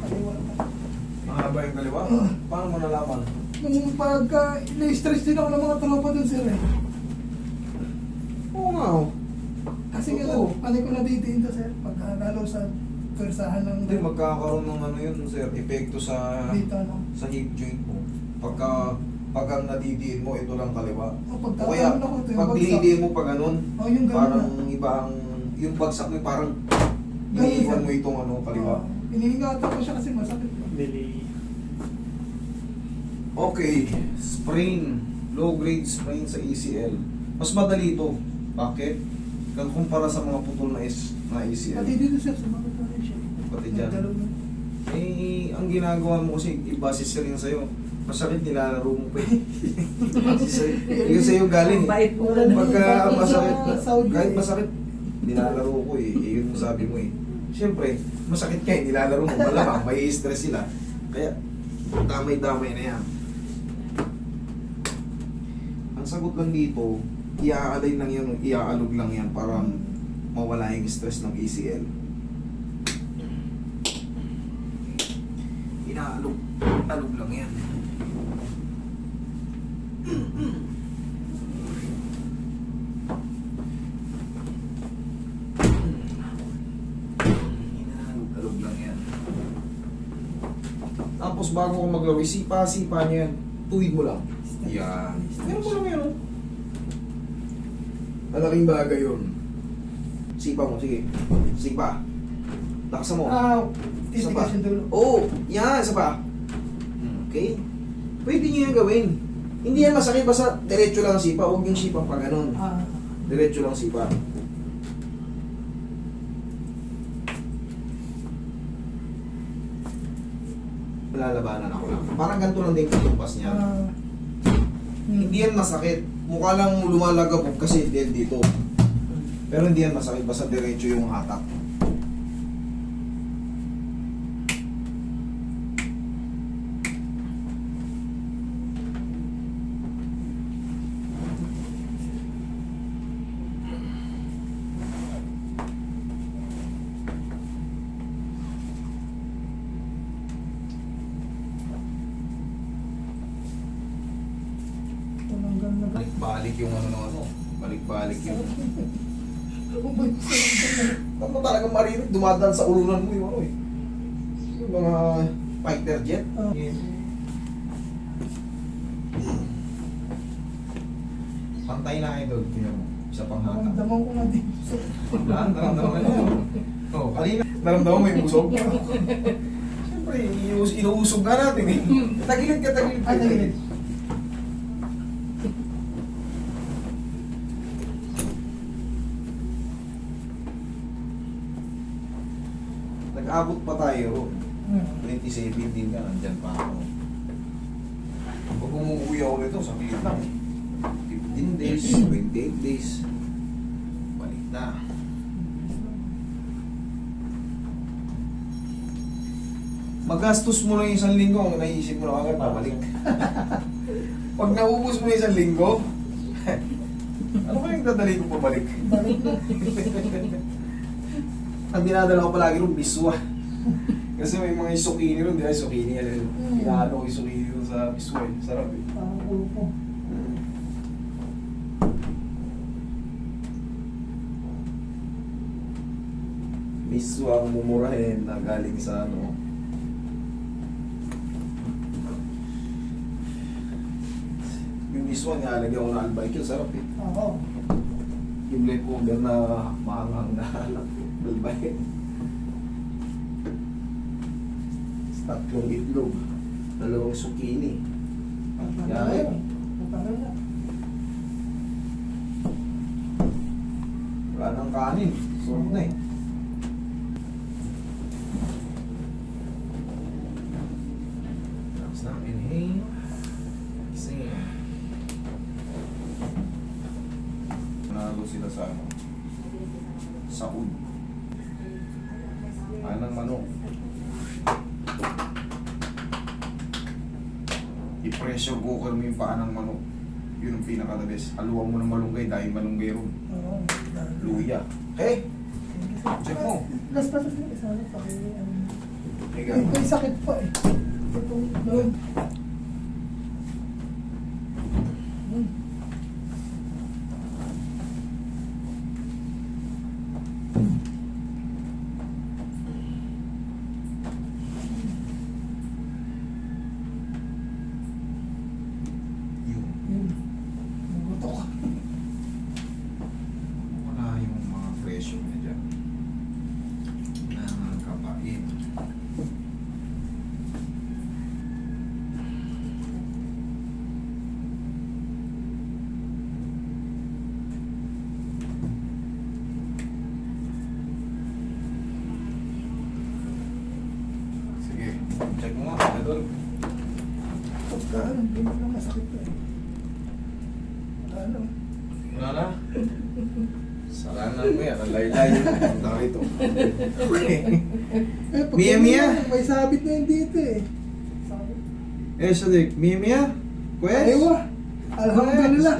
Kaliwa. Mahaba yung kaliwa? Paano mo nalaman? Nung pagka, na-stress din ako ng mga tropa dun sir eh. Oo nga oh. Kasi nga, Oo. ano ko nadidiin to sir, pagka lalo sa persahan ng Hindi, magkakaroon ng ano yun, sir, epekto sa dito, no? sa hip joint mo. Pag ang nadidiin mo, ito lang kaliwa. O O kaya, pagkakaroon ako ito, pag dinidiin mo pa ganun, O yung ganun parang na. iba ang, yung bagsak mo parang Ganun, iniiwan sir. mo itong ano, kaliwa. Inihingatan ko siya kasi masakit. Okay, sprain, low grade sprain sa ACL. Mas madali ito. Bakit? Kumpara sa mga putol na ACL. Pati dito sir, sumakit na rin siya. Pati dyan. Nagdalaw na. Eh, ang ginagawa mo kasi, ibase siya rin sa'yo. Masakit, nilalaro mo pa eh. Yung sa'yo galing eh. Bait mo na Pagka masakit, Saudi. kahit masakit, nilalaro ko eh. Yun mo sabi mo eh. Siyempre, masakit ka eh, nilalaro mo. Malamang, may stress sila. Kaya, damay-damay na yan. Ang sagot lang dito, iaalay lang yan, iaalog lang yan para mawala yung stress ng ACL. Alog lang yan. Alog lang yan. Tapos bago ko maglaway, sipa niya yan. Tuwid mo lang. Yan. Meron mo lang yan, oh. Malaking bagay yun. Sipa mo, sige. Sipa. Lakasan mo. Isa pa. Titigas yung dulo. Oo, yan, isa pa. Okay? Pwede nyo yung gawin. Hindi yan masakit, basta diretso lang ang sipa. Huwag yung sipa pa ganun. Diretso lang sipa. Lalabanan ako lang. Parang ganito lang din kutumpas niya. Hindi yan masakit. Mukha lang lumalagabog kasi dahil dito. Pero hindi yan masakit, basta diretso yung hatak. Balik-balik yung ano. Balik-balik yung... Huwag mo talagang marinig, dumadaan sa ulunan mo yung ano eh. Yung mga fighter jet. Pantay na idol, tingnan mo. Isa pang hata. Naramdaman ko na din. Naramdaman mo yun. Oo, kanina, naramdaman mo yung usog. Siyempre, inuusog na natin eh. Tagilid ka. Ay, tagilid. Nag-abot pa tayo. 2017 ka, nandyan pa ako. Pag umuwi ako nito, sabihin lang. 15 days, 28 days. Balik na. Magastos mo na yung 1 linggo, ang naisip mo na agad, babalik. Pag naubos mo yung 1 linggo, ano ba yung dadali ko pabalik? Ang dinadala ko palagi rin, biswa. Kasi may mga isukini rin, di ba? Isukini yan. Inaano ko isukini rin sa biswa eh. Sarap eh. Parang grupo. Biswa ang mumurahin na galing sa ano. Yung biswa, nilalagyan ko na albikil, sarap eh. Oo. Yung left over na mahanghang na albikil. Tatlong itlog, 2 zucchini. Yan. Wala nang kanin. Sarap na eh. Tapos na, inhale. Exhale. Nalo sila sa ano? Saud. Anang manok. I-pressure cooker mo yung paa ng manok. Yun ang pinaka-the best. Haluan mo ng malunggay dahil malunggay ron. Oo. Luya. Okay? Check mo. Last pa sa isa na paki Higa. May sakit pa eh. Itong loob. Yun. Yun. Nagutok. Wala yung mga pressure niya dyan. Nakakapain. Sige, check mo nga, Idol. Pagka ano, hindi mo na masakit pa eh. Ano? Wala na. Salanan mo yan, ang laylay. Punta ka rito. Eh, pag Mia, Mia? may sabit na yun dito eh. Sabit. Eh, Sadik, Mia Mia? Kwes? Aywa. Alhamdulillah.